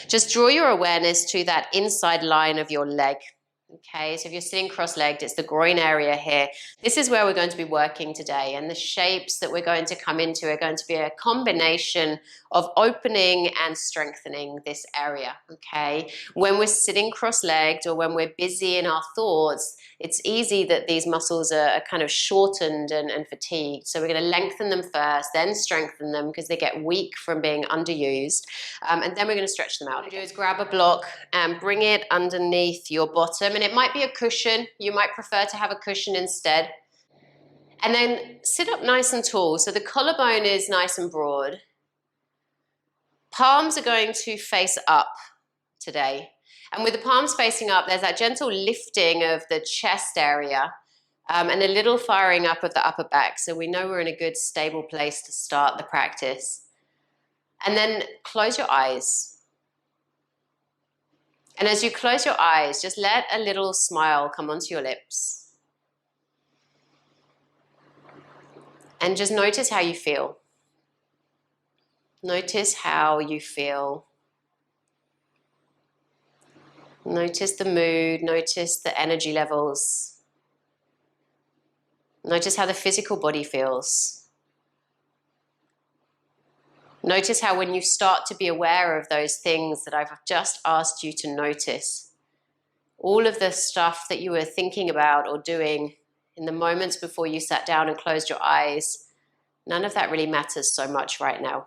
Just draw your awareness to that inside line of your leg. Okay, so if you're sitting cross-legged, it's the groin area here. This is where we're going to be working today, and the shapes that we're going to come into are going to be a combination of opening and strengthening this area, okay? When we're sitting cross-legged or when we're busy in our thoughts, it's easy that these muscles are kind of shortened and fatigued. So we're going to lengthen them first, then strengthen them because they get weak from being underused, and then we're going to stretch them out. What you do is grab a block and bring it underneath your bottom, and it might be a cushion. You might prefer to have a cushion instead. And then sit up nice and tall. So the collarbone is nice and broad. Palms are going to face up today. And with the palms facing up, there's that gentle lifting of the chest area and a little firing up of the upper back. So we know we're in a good, stable place to start the practice. And then close your eyes. And as you close your eyes, just let a little smile come onto your lips. And just notice how you feel. Notice how you feel. Notice the mood, notice the energy levels. Notice how the physical body feels. Notice how when you start to be aware of those things that I've just asked you to notice, all of the stuff that you were thinking about or doing in the moments before you sat down and closed your eyes, none of that really matters so much right now.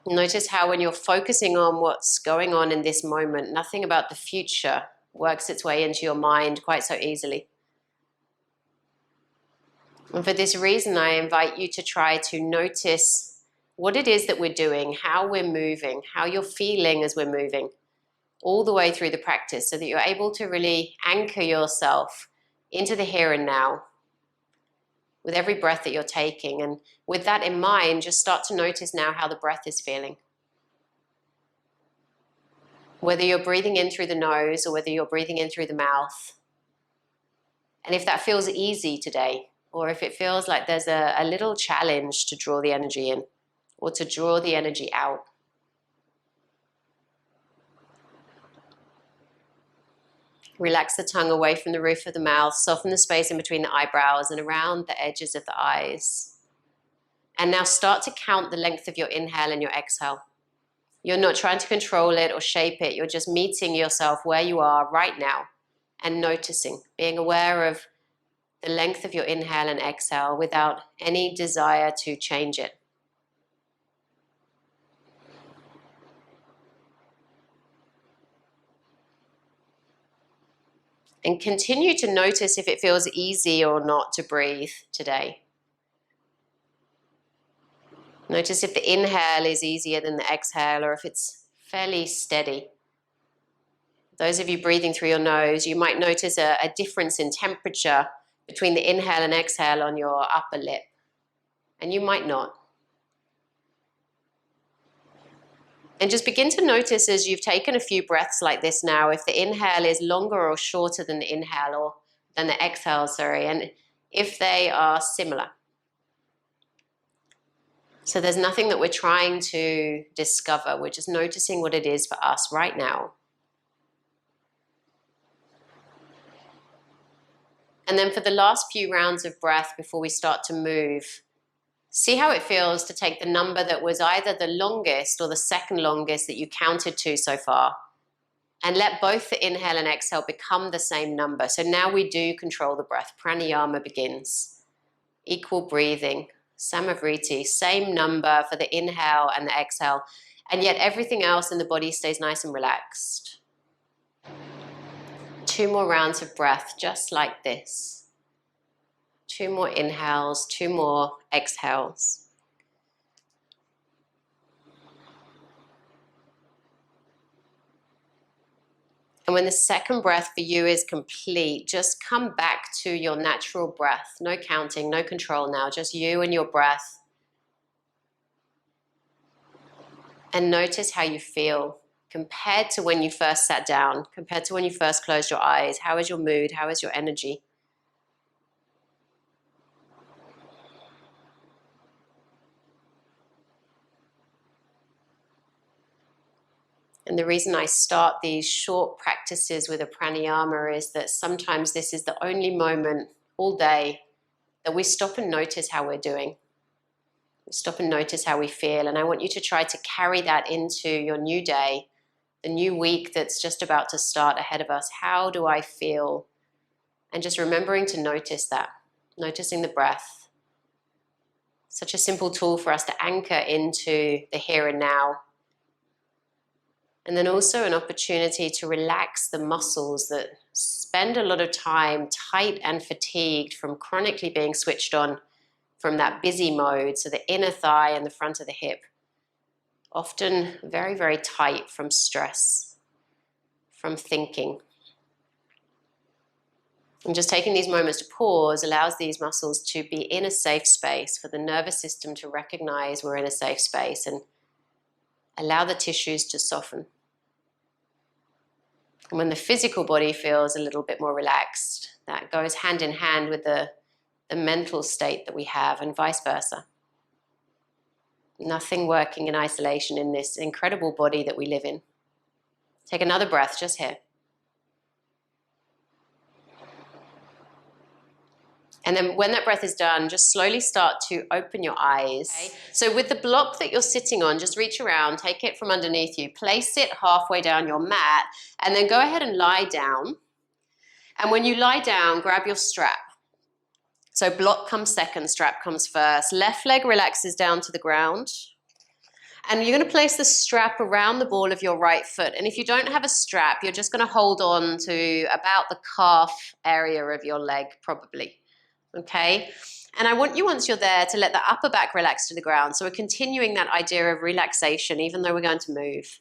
Notice how when you're focusing on what's going on in this moment, nothing about the future works its way into your mind quite so easily. And for this reason, I invite you to try to notice what it is that we're doing, how we're moving, how you're feeling as we're moving, all the way through the practice, so that you're able to really anchor yourself into the here and now with every breath that you're taking. And with that in mind, just start to notice now how the breath is feeling. Whether you're breathing in through the nose or whether you're breathing in through the mouth. And if that feels easy today, or if it feels like there's a little challenge to draw the energy in or to draw the energy out. Relax the tongue away from the roof of the mouth, soften the space in between the eyebrows and around the edges of the eyes. And now start to count the length of your inhale and your exhale. You're not trying to control it or shape it, you're just meeting yourself where you are right now and noticing, being aware of the length of your inhale and exhale without any desire to change it. And continue to notice if it feels easy or not to breathe today. Notice if the inhale is easier than the exhale or if it's fairly steady. Those of you breathing through your nose, you might notice a difference in temperature between the inhale and exhale on your upper lip. And you might not. And just begin to notice as you've taken a few breaths like this now, if the inhale is longer or shorter than the inhale or than the exhale, and if they are similar. So there's nothing that we're trying to discover. We're just noticing what it is for us right now. And then for the last few rounds of breath before we start to move, see how it feels to take the number that was either the longest or the second longest that you counted to so far, and let both the inhale and exhale become the same number. So now we do control the breath. Pranayama begins. Equal breathing, samavriti, same number for the inhale and the exhale, and yet everything else in the body stays nice and relaxed. 2 more rounds of breath, just like this. 2 more inhales, 2 more exhales. And when the second breath for you is complete, just come back to your natural breath. No counting, no control now, just you and your breath. And notice how you feel compared to when you first sat down, compared to when you first closed your eyes. How is your mood? How is your energy? And the reason I start these short practices with a pranayama is that sometimes this is the only moment all day that we stop and notice how we're doing. We stop and notice how we feel. And I want you to try to carry that into your new day, the new week that's just about to start ahead of us. How do I feel? And just remembering to notice that, noticing the breath. Such a simple tool for us to anchor into the here and now. And then also an opportunity to relax the muscles that spend a lot of time tight and fatigued from chronically being switched on from that busy mode. So the inner thigh and the front of the hip, often very, very tight from stress, from thinking. And just taking these moments to pause allows these muscles to be in a safe space, for the nervous system to recognize we're in a safe space and allow the tissues to soften. And when the physical body feels a little bit more relaxed, that goes hand in hand with the mental state that we have, and vice versa. Nothing working in isolation in this incredible body that we live in. Take another breath just here. And then when that breath is done, just slowly start to open your eyes. Okay. So with the block that you're sitting on, just reach around, take it from underneath you, place it halfway down your mat, and then go ahead and lie down. And when you lie down, grab your strap. So block comes second, strap comes first. Left leg relaxes down to the ground. And you're going to place the strap around the ball of your right foot. And if you don't have a strap, you're just going to hold on to about the calf area of your leg, probably. Okay? And I want you, once you're there, to let the upper back relax to the ground. So we're continuing that idea of relaxation, even though we're going to move.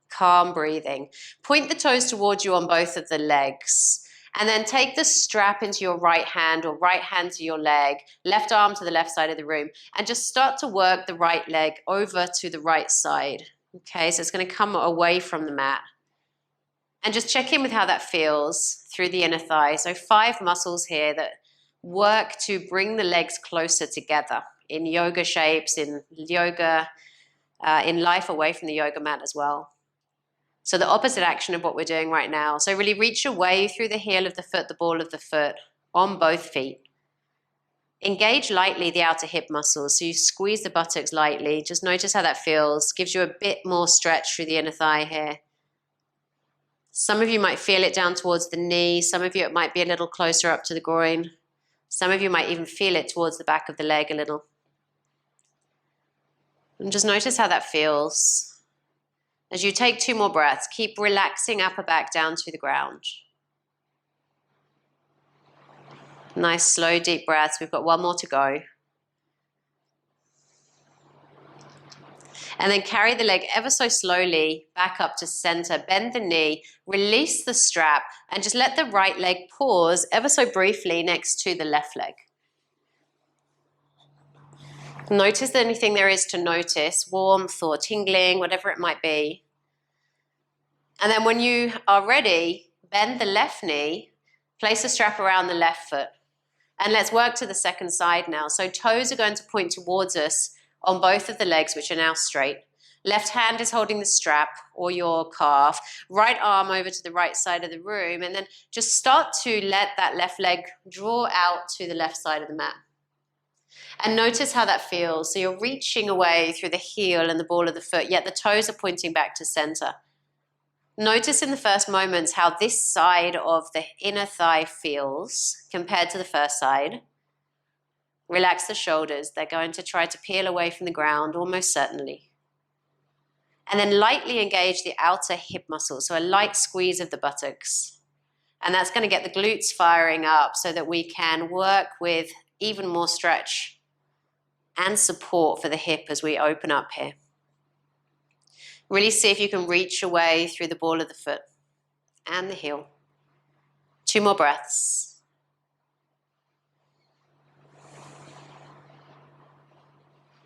Calm breathing. Point the toes towards you on both of the legs. And then take the strap into your right hand, or right hand to your leg, left arm to the left side of the room, and just start to work the right leg over to the right side. Okay, so it's going to come away from the mat. And just check in with how that feels through the inner thigh. So 5 muscles here that work to bring the legs closer together in yoga shapes, in yoga, in life away from the yoga mat as well. So the opposite action of what we're doing right now. So really reach away through the heel of the foot, the ball of the foot, on both feet. Engage lightly the outer hip muscles. So you squeeze the buttocks lightly. Just notice how that feels. Gives you a bit more stretch through the inner thigh here. Some of you might feel it down towards the knee. Some of you it might be a little closer up to the groin. Some of you might even feel it towards the back of the leg a little. And just notice how that feels. As you take 2 more breaths, keep relaxing upper back down to the ground. Nice, slow, deep breaths. We've got 1 more to go. And then carry the leg ever so slowly back up to center. Bend the knee, release the strap, and just let the right leg pause ever so briefly next to the left leg. Notice anything there is to notice, warmth or tingling, whatever it might be. And then when you are ready, bend the left knee, place a strap around the left foot. And let's work to the second side now. So toes are going to point towards us on both of the legs, which are now straight. Left hand is holding the strap or your calf. Right arm over to the right side of the room. And then just start to let that left leg draw out to the left side of the mat. And notice how that feels. So you're reaching away through the heel and the ball of the foot, yet the toes are pointing back to center. Notice in the first moments how this side of the inner thigh feels compared to the first side. Relax the shoulders. They're going to try to peel away from the ground, almost certainly. And then lightly engage the outer hip muscles, so a light squeeze of the buttocks. And that's going to get the glutes firing up so that we can work with even more stretch and support for the hip as we open up here. Really see if you can reach away through the ball of the foot and the heel. 2 more breaths.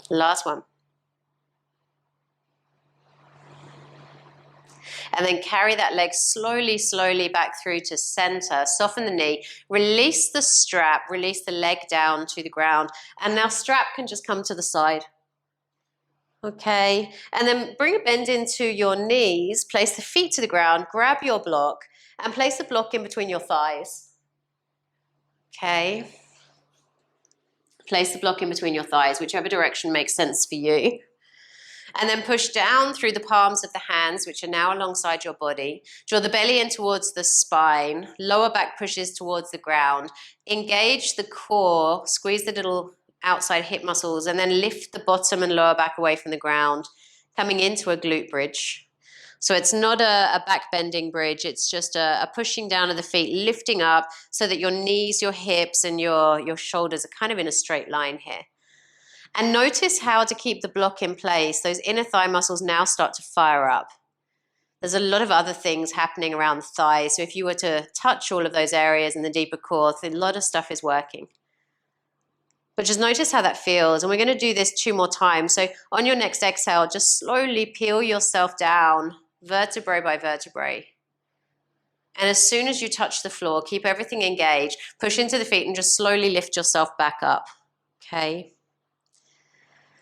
Last one. And then carry that leg slowly, slowly back through to center. Soften the knee. Release the strap. Release the leg down to the ground. And now strap can just come to the side. Okay, and then bring a bend into your knees, place the feet to the ground, grab your block, and place the block in between your thighs. Okay. Place the block in between your thighs, whichever direction makes sense for you. And then push down through the palms of the hands, which are now alongside your body. Draw the belly in towards the spine. Lower back pushes towards the ground. Engage the core, squeeze the little outside hip muscles, and then lift the bottom and lower back away from the ground, coming into a glute bridge. So it's not a back bending bridge, it's just a pushing down of the feet, lifting up so that your knees, your hips, and your shoulders are kind of in a straight line here. And notice how to keep the block in place. Those inner thigh muscles now start to fire up. There's a lot of other things happening around the thighs. So if you were to touch all of those areas in the deeper core, a lot of stuff is working. But just notice how that feels. And we're going to do this 2 more times. So on your next exhale, just slowly peel yourself down, vertebrae by vertebrae. And as soon as you touch the floor, keep everything engaged, push into the feet and just slowly lift yourself back up. Okay?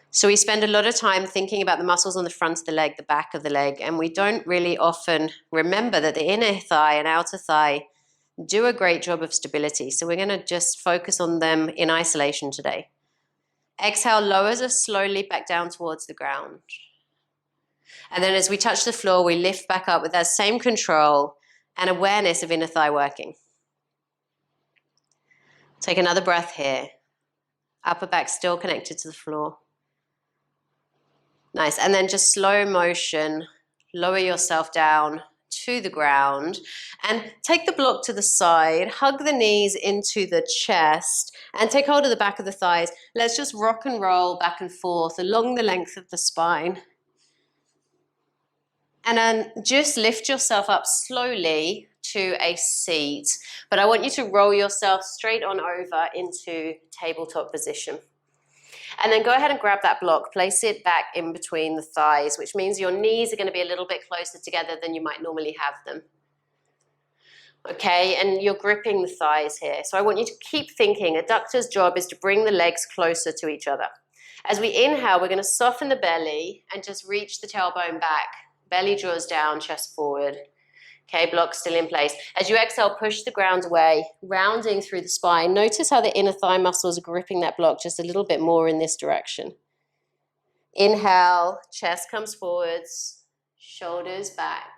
So we spend a lot of time thinking about the muscles on the front of the leg, the back of the leg, and we don't really often remember that the inner thigh and outer thigh do a great job of stability. So we're going to just focus on them in isolation today. Exhale, lowers us slowly back down towards the ground. And then as we touch the floor, we lift back up with that same control and awareness of inner thigh working. Take another breath here. Upper back still connected to the floor. Nice. And then just slow motion, lower yourself down to the ground and take the block to the side, hug the knees into the chest and take hold of the back of the thighs. Let's just rock and roll back and forth along the length of the spine. And then just lift yourself up slowly to a seat. But I want you to roll yourself straight on over into tabletop position. And then go ahead and grab that block, place it back in between the thighs, which means your knees are going to be a little bit closer together than you might normally have them. Okay, and you're gripping the thighs here. So I want you to keep thinking, adductor's job is to bring the legs closer to each other. As we inhale, we're going to soften the belly and just reach the tailbone back. Belly draws down, chest forward. Okay, block still in place. As you exhale, push the ground away, rounding through the spine. Notice how the inner thigh muscles are gripping that block just a little bit more in this direction. Inhale, chest comes forwards, shoulders back.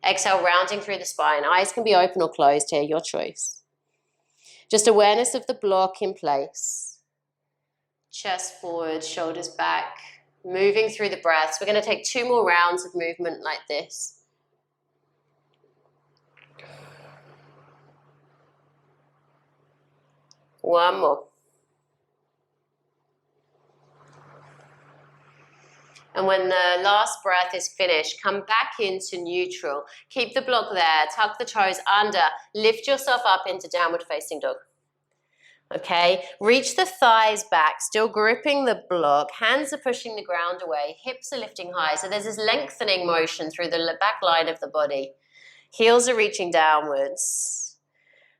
Exhale, rounding through the spine. Eyes can be open or closed here, your choice. Just awareness of the block in place. Chest forward, shoulders back. Moving through the breaths. We're going to take 2 more rounds of movement like this. One more. And when the last breath is finished, come back into neutral. Keep the block there, tuck the toes under, lift yourself up into downward facing dog. Okay, reach the thighs back, still gripping the block. Hands are pushing the ground away, hips are lifting high. So there's this lengthening motion through the back line of the body. Heels are reaching downwards.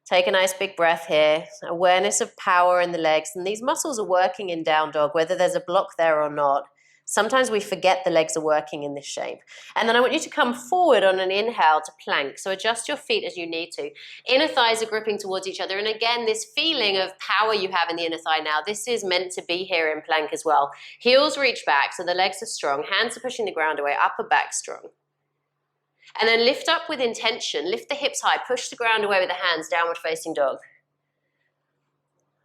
Take a nice big breath here. Awareness of power in the legs. And these muscles are working in down dog, whether there's a block there or not. Sometimes we forget the legs are working in this shape. And then I want you to come forward on an inhale to plank. So adjust your feet as you need to. Inner thighs are gripping towards each other. And again, this feeling of power you have in the inner thigh now, this is meant to be here in plank as well. Heels reach back, so the legs are strong. Hands are pushing the ground away, upper back strong. And then lift up with intention. Lift the hips high, push the ground away with the hands, downward facing dog.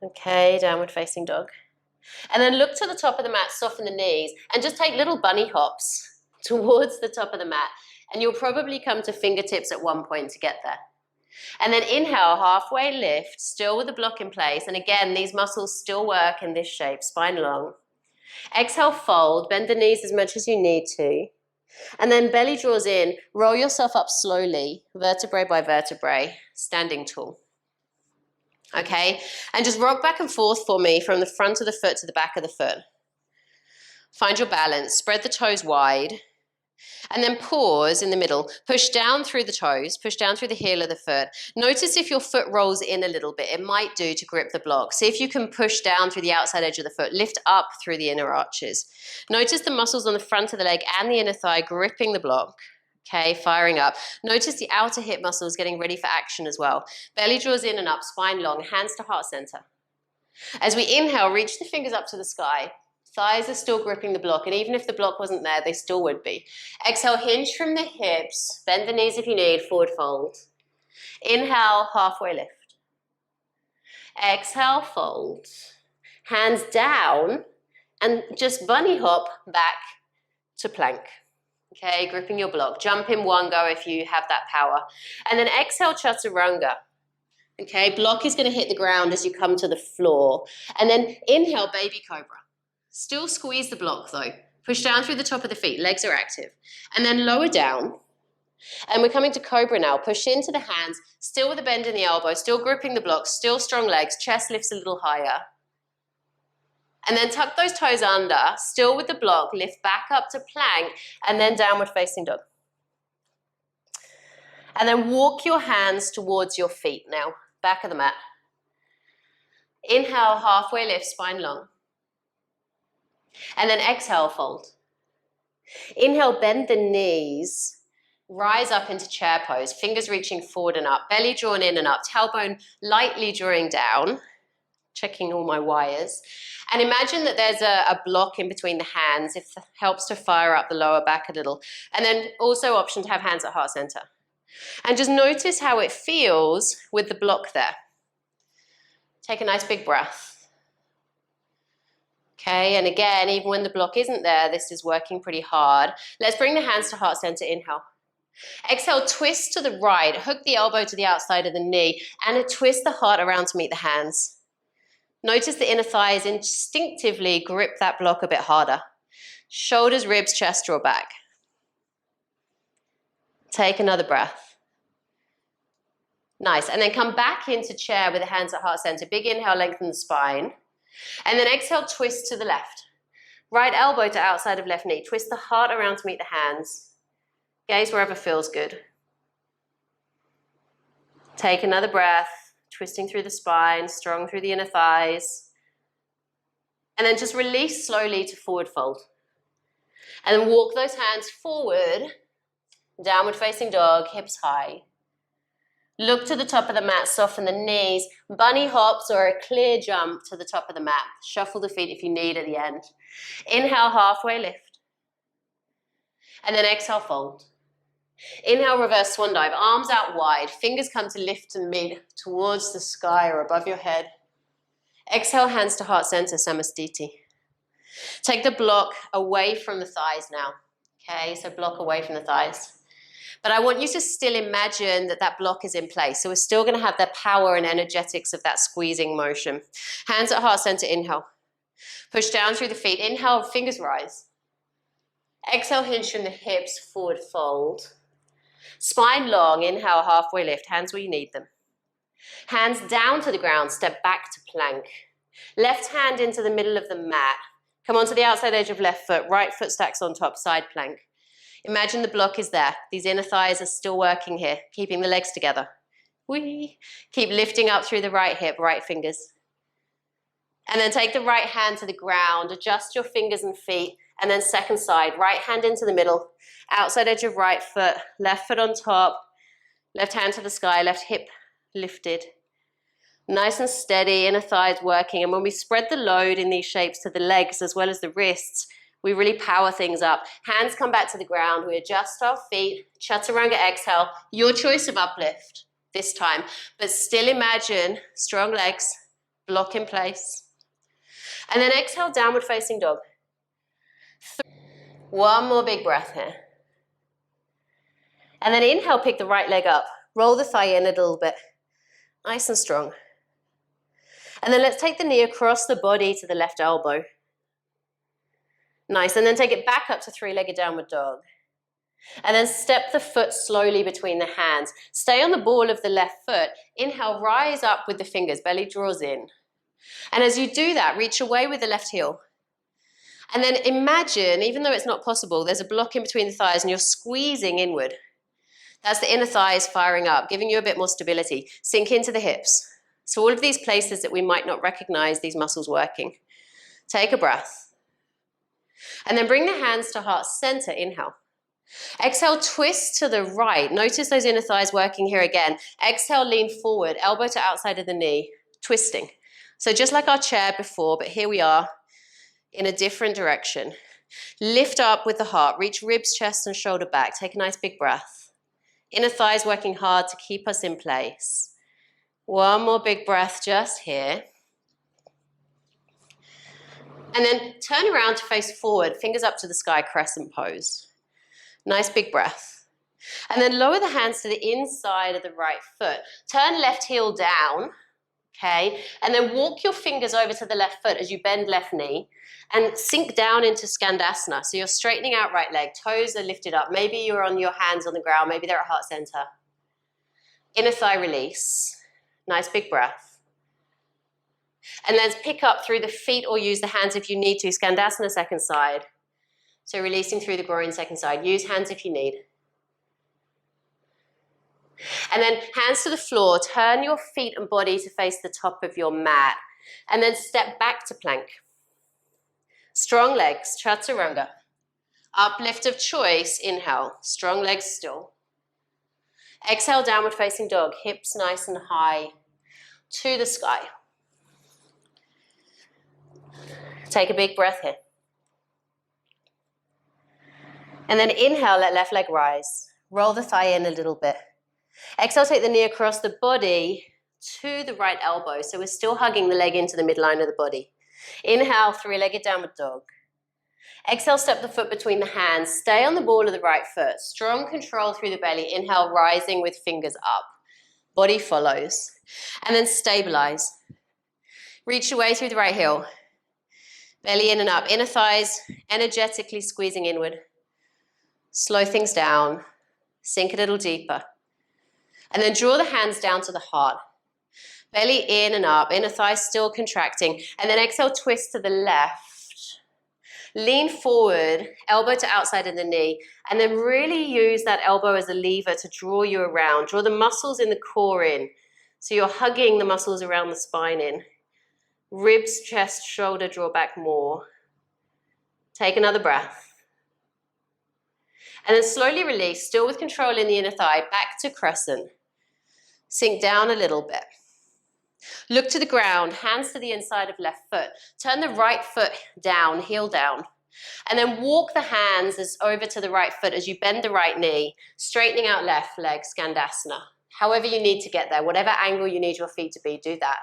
Okay, downward facing dog. And then look to the top of the mat, soften the knees, and just take little bunny hops towards the top of the mat. And you'll probably come to fingertips at one point to get there. And then inhale, halfway lift, still with the block in place. And again, these muscles still work in this shape, spine long. Exhale, fold, bend the knees as much as you need to. And then belly draws in, roll yourself up slowly, vertebrae by vertebrae, standing tall. Okay, and just rock back and forth for me from the front of the foot to the back of the foot. Find your balance, spread the toes wide. And then pause in the middle. Push down through the toes, push down through the heel of the foot. Notice if your foot rolls in a little bit, it might do to grip the block. See if you can push down through the outside edge of the foot, lift up through the inner arches. Notice the muscles on the front of the leg and the inner thigh gripping the block. Okay, firing up. Notice the outer hip muscles getting ready for action as well. Belly draws in and up, spine long, hands to heart center. As we inhale, reach the fingers up to the sky. Thighs are still gripping the block, and even if the block wasn't there, they still would be. Exhale, hinge from the hips. Bend the knees if you need, forward fold. Inhale, halfway lift. Exhale, fold. Hands down, and just bunny hop back to plank. Okay, gripping your block. Jump in one go if you have that power. And then exhale, chaturanga. Okay, block is going to hit the ground as you come to the floor. And then inhale, baby cobra. Still squeeze the block though. Push down through the top of the feet, legs are active. And then lower down. And we're coming to Cobra now. Push into the hands, still with a bend in the elbow, still gripping the block, still strong legs, chest lifts a little higher. And then tuck those toes under, still with the block, lift back up to plank, and then downward facing dog. And then walk your hands towards your feet now, back of the mat. Inhale, halfway lift, spine long. And then exhale, fold. Inhale, bend the knees. Rise up into chair pose, fingers reaching forward and up, belly drawn in and up, tailbone lightly drawing down. Checking all my wires. And imagine that there's a block in between the hands. If it helps to fire up the lower back a little. And then also option to have hands at heart center. And just notice how it feels with the block there. Take a nice big breath. Okay, and again, even when the block isn't there, this is working pretty hard. Let's bring the hands to heart center, inhale. Exhale, twist to the right, hook the elbow to the outside of the knee, and twist the heart around to meet the hands. Notice the inner thighs instinctively grip that block a bit harder. Shoulders, ribs, chest, draw back. Take another breath. Nice, and then come back into chair with the hands at heart center. Big inhale, lengthen the spine. And then exhale, twist to the left. Right elbow to outside of left knee. Twist the heart around to meet the hands. Gaze wherever feels good. Take another breath, twisting through the spine, strong through the inner thighs. And then just release slowly to forward fold. And then walk those hands forward, downward facing dog, hips high. Look to the top of the mat, soften the knees, bunny hops or a clear jump to the top of the mat. Shuffle the feet if you need at the end. Inhale, halfway lift. And then exhale, fold. Inhale, reverse swan dive, arms out wide, fingers come to lift and meet towards the sky or above your head. Exhale, hands to heart center, Samastiti. Take the block away from the thighs now. Okay, so block away from the thighs. But I want you to still imagine that that block is in place. So we're still going to have the power and energetics of that squeezing motion. Hands at heart center, inhale. Push down through the feet. Inhale, fingers rise. Exhale, hinge from the hips, forward fold. Spine long, inhale, halfway lift. Hands where you need them. Hands down to the ground, step back to plank. Left hand into the middle of the mat. Come onto the outside edge of left foot. Right foot stacks on top, side plank. Imagine the block is there. These inner thighs are still working here, keeping the legs together. Whee! Keep lifting up through the right hip, right fingers. And then take the right hand to the ground, adjust your fingers and feet, and then second side, right hand into the middle, outside edge of right foot, left foot on top, left hand to the sky, left hip lifted. Nice and steady, inner thighs working. And when we spread the load in these shapes to the legs as well as the wrists, we really power things up. Hands come back to the ground. We adjust our feet. Chaturanga exhale. Your choice of uplift this time. But still imagine strong legs, block in place. And then exhale, downward facing dog. One more big breath here. And then inhale, pick the right leg up. Roll the thigh in a little bit. Nice and strong. And then let's take the knee across the body to the left elbow. Nice, and then take it back up to three-legged downward dog. And then step the foot slowly between the hands. Stay on the ball of the left foot. Inhale, rise up with the fingers, belly draws in. And as you do that, reach away with the left heel. And then imagine, even though it's not possible, there's a block in between the thighs and you're squeezing inward. That's the inner thighs firing up, giving you a bit more stability. Sink into the hips. So all of these places that we might not recognize these muscles working. Take a breath. And then bring the hands to heart center, inhale. Exhale, twist to the right. Notice those inner thighs working here again. Exhale, lean forward, elbow to outside of the knee, twisting. So just like our chair before, but here we are in a different direction. Lift up with the heart, reach ribs, chest, and shoulder back. Take a nice big breath. Inner thighs working hard to keep us in place. One more big breath just here. And then turn around to face forward, fingers up to the sky, crescent pose. Nice big breath. And then lower the hands to the inside of the right foot. Turn left heel down, okay? And then walk your fingers over to the left foot as you bend left knee and sink down into Skandasana. So you're straightening out right leg, toes are lifted up. Maybe you're on your hands on the ground, maybe they're at heart center. Inner thigh release. Nice big breath. And then pick up through the feet or use the hands if you need to. Skandasana, second side. So releasing through the groin, second side. Use hands if you need. And then hands to the floor. Turn your feet and body to face the top of your mat. And then step back to plank. Strong legs, chaturanga. Uplift of choice, inhale. Strong legs still. Exhale, downward facing dog. Hips nice and high to the sky. Take a big breath here. And then inhale, let left leg rise. Roll the thigh in a little bit. Exhale, take the knee across the body to the right elbow. So we're still hugging the leg into the midline of the body. Inhale, three-legged downward dog. Exhale, step the foot between the hands. Stay on the ball of the right foot. Strong control through the belly. Inhale, rising with fingers up. Body follows. And then stabilize. Reach your way through the right heel. Belly in and up. Inner thighs energetically squeezing inward. Slow things down. Sink a little deeper. And then draw the hands down to the heart. Belly in and up. Inner thighs still contracting. And then exhale, twist to the left. Lean forward, elbow to outside of the knee. And then really use that elbow as a lever to draw you around. Draw the muscles in the core in. So you're hugging the muscles around the spine in. Ribs, chest, shoulder, draw back more. Take another breath. And then slowly release, still with control in the inner thigh, back to crescent. Sink down a little bit. Look to the ground, hands to the inside of left foot. Turn the right foot down, heel down. And then walk the hands over to the right foot as you bend the right knee, straightening out left leg, Skandasana. However you need to get there, whatever angle you need your feet to be, do that.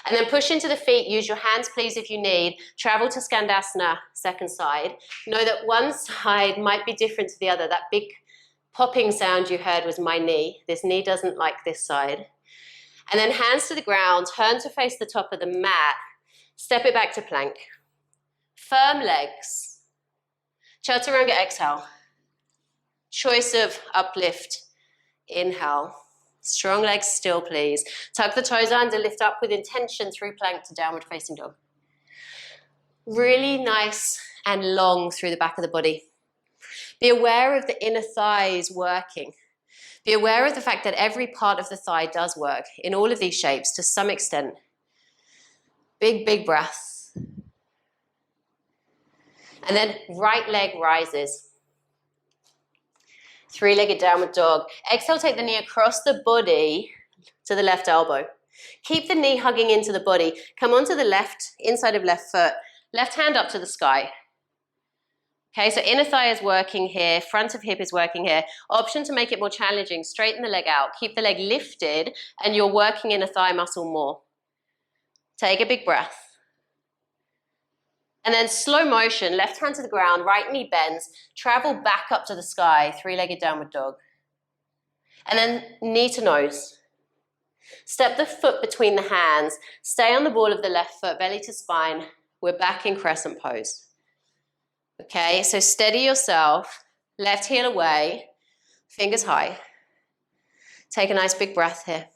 And then push into the feet, use your hands please if you need. Travel to Skandasana, second side. Know that one side might be different to the other. That big popping sound you heard was my knee. This knee doesn't like this side. And then hands to the ground, turn to face the top of the mat. Step it back to plank. Firm legs. Chaturanga, exhale. Choice of uplift, inhale. Strong legs still, please. Tuck the toes under, lift up with intention through plank to downward facing dog. Really nice and long through the back of the body. Be aware of the inner thighs working. Be aware of the fact that every part of the thigh does work in all of these shapes to some extent. Big, big breath. And then right leg rises. Three-legged downward dog. Exhale, take the knee across the body to the left elbow. Keep the knee hugging into the body. Come onto the left, inside of left foot. Left hand up to the sky. Okay, so inner thigh is working here. Front of hip is working here. Option to make it more challenging. Straighten the leg out. Keep the leg lifted and you're working inner thigh muscle more. Take a big breath. And then slow motion, left hand to the ground, right knee bends, travel back up to the sky, three-legged downward dog. And then knee to nose. Step the foot between the hands, stay on the ball of the left foot, belly to spine. We're back in crescent pose. Okay, so steady yourself, left heel away, fingers high. Take a nice big breath here.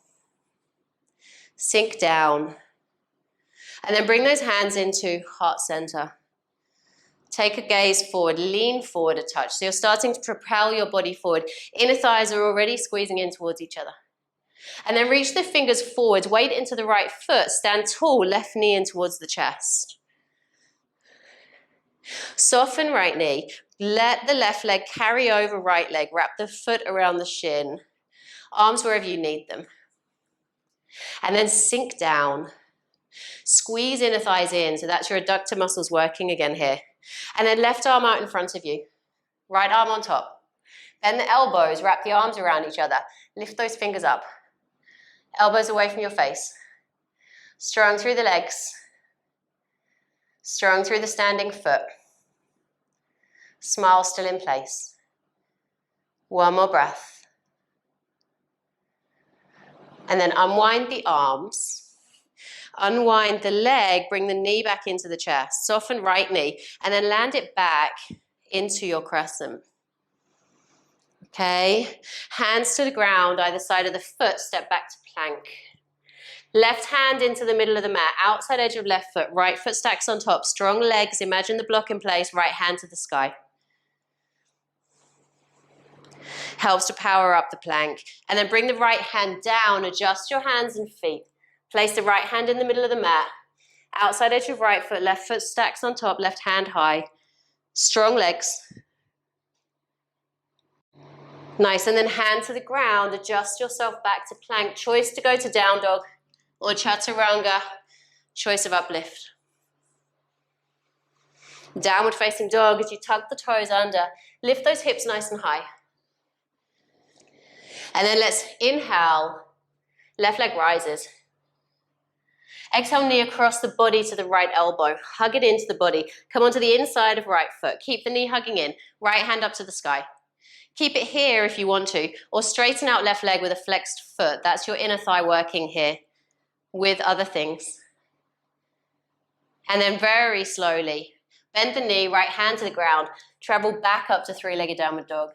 Sink down. And then bring those hands into heart center. Take a gaze forward, lean forward a touch. So you're starting to propel your body forward. Inner thighs are already squeezing in towards each other. And then reach the fingers forwards, weight into the right foot, stand tall, left knee in towards the chest. Soften right knee, let the left leg carry over right leg, wrap the foot around the shin, arms wherever you need them. And then sink down, squeeze inner thighs in, so that's your adductor muscles working again here. And then left arm out in front of you, right arm on top. Bend the elbows, wrap the arms around each other, lift those fingers up. Elbows away from your face. Strong through the legs. Strong through the standing foot. Smile still in place. One more breath. And then unwind the arms. Unwind the leg, bring the knee back into the chest. Soften right knee, and then land it back into your crescent. Okay, hands to the ground, either side of the foot, step back to plank. Left hand into the middle of the mat, outside edge of left foot, right foot stacks on top, strong legs, imagine the block in place, right hand to the sky. Helps to power up the plank. And then bring the right hand down, adjust your hands and feet. Place the right hand in the middle of the mat, outside edge of right foot, left foot stacks on top, left hand high. Strong legs. Nice, and then hand to the ground, adjust yourself back to plank. Choice to go to down dog or chaturanga, choice of uplift. Downward facing dog as you tuck the toes under, lift those hips nice and high. And then let's inhale, left leg rises. Exhale, knee across the body to the right elbow, hug it into the body. Come onto the inside of right foot, keep the knee hugging in, right hand up to the sky. Keep it here if you want to, or straighten out left leg with a flexed foot. That's your inner thigh working here with other things. And then very slowly, bend the knee, right hand to the ground, travel back up to three-legged downward dog.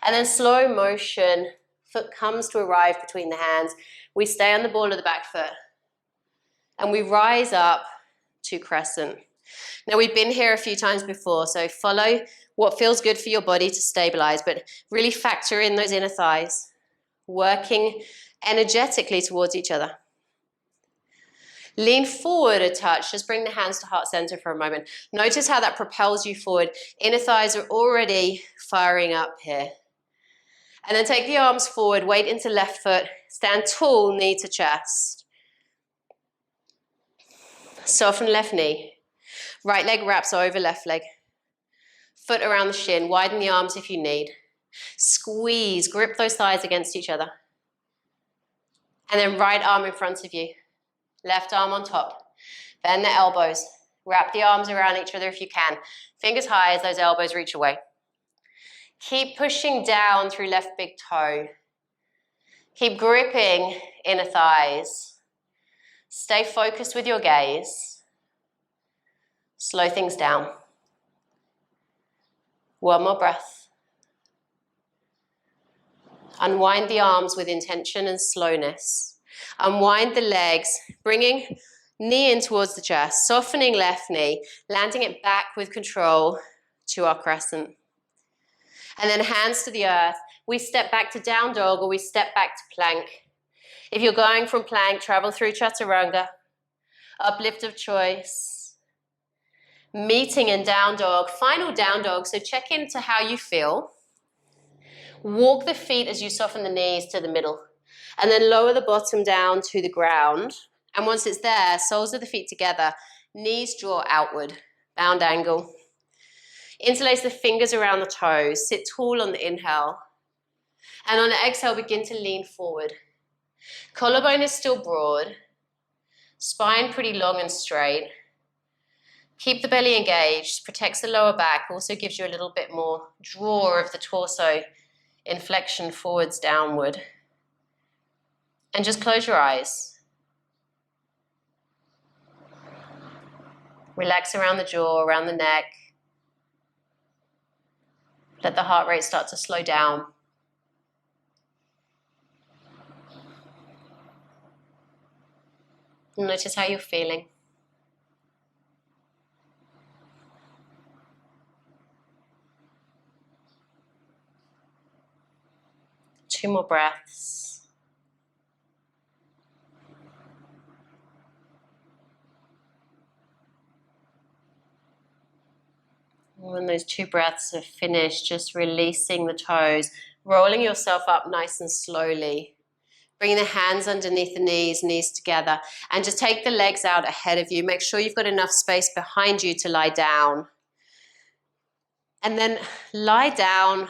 And then slow motion, foot comes to arrive between the hands. We stay on the ball of the back foot. And we rise up to crescent. Now we've been here a few times before, so follow what feels good for your body to stabilize, but really factor in those inner thighs, working energetically towards each other. Lean forward a touch, just bring the hands to heart center for a moment. Notice how that propels you forward. Inner thighs are already firing up here. And then take the arms forward, weight into left foot, stand tall, knee to chest. Soften left knee. Right leg wraps over left leg. Foot around the shin, widen the arms if you need. Squeeze, grip those thighs against each other. And then right arm in front of you. Left arm on top. Bend the elbows. Wrap the arms around each other if you can. Fingers high as those elbows reach away. Keep pushing down through left big toe. Keep gripping inner thighs. Stay focused with your gaze. Slow things down. One more breath. Unwind the arms with intention and slowness. Unwind the legs, bringing knee in towards the chest, softening left knee, landing it back with control to our crescent. And then hands to the earth. We step back to down dog or we step back to plank. If you're going from plank, travel through chaturanga, uplift of choice. Meeting in down dog, final down dog, so check into how you feel. Walk the feet as you soften the knees to the middle, and then lower the bottom down to the ground. And once it's there, soles of the feet together, knees draw outward, bound angle. Interlace the fingers around the toes, sit tall on the inhale. And on the exhale, begin to lean forward. Collarbone is still broad, spine pretty long and straight. Keep the belly engaged, protects the lower back, also gives you a little bit more draw of the torso, inflection forwards, downward. And just close your eyes. Relax around the jaw, around the neck. Let the heart rate start to slow down. Notice how you're feeling. 2 more breaths. When those 2 breaths are finished, just releasing the toes, rolling yourself up nice and slowly. Bringing the hands underneath the knees, knees together, and just take the legs out ahead of you. Make sure you've got enough space behind you to lie down. And then lie down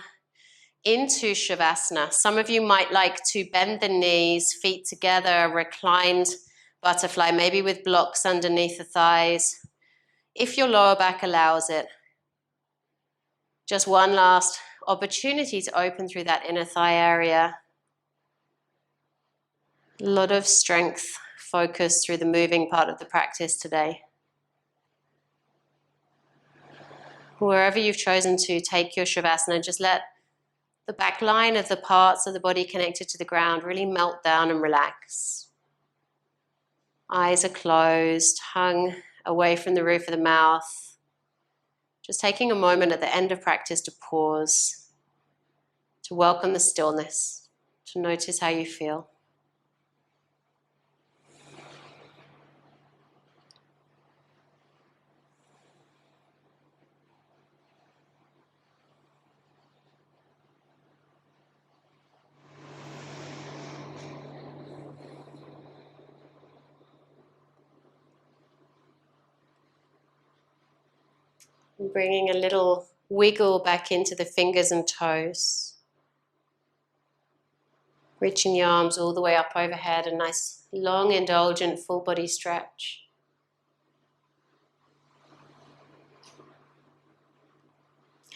into Shavasana. Some of you might like to bend the knees, feet together, reclined butterfly, maybe with blocks underneath the thighs, if your lower back allows it. Just one last opportunity to open through that inner thigh area. A lot of strength focus through the moving part of the practice today. Wherever you've chosen to take your Shavasana, just let the back line of the parts of the body connected to the ground really melt down and relax. Eyes are closed, tongue away from the roof of the mouth. Just taking a moment at the end of practice to pause, to welcome the stillness, to notice how you feel. And bringing a little wiggle back into the fingers and toes. Reaching the arms all the way up overhead, a nice long indulgent full body stretch.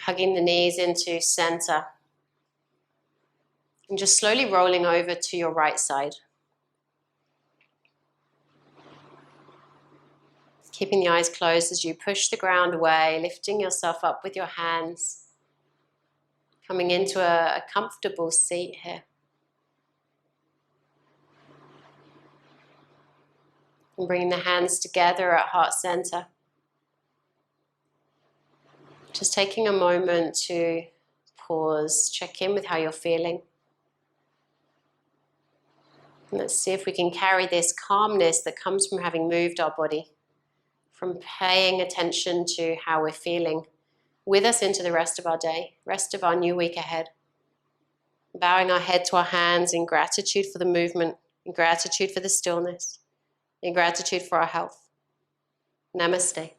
Hugging the knees into center. And just slowly rolling over to your right side. Keeping the eyes closed as you push the ground away, lifting yourself up with your hands. Coming into a comfortable seat here. And bringing the hands together at heart center. Just taking a moment to pause, check in with how you're feeling. And let's see if we can carry this calmness that comes from having moved our body, from paying attention to how we're feeling, with us into the rest of our day, rest of our new week ahead. Bowing our head to our hands in gratitude for the movement, in gratitude for the stillness, in gratitude for our health. Namaste.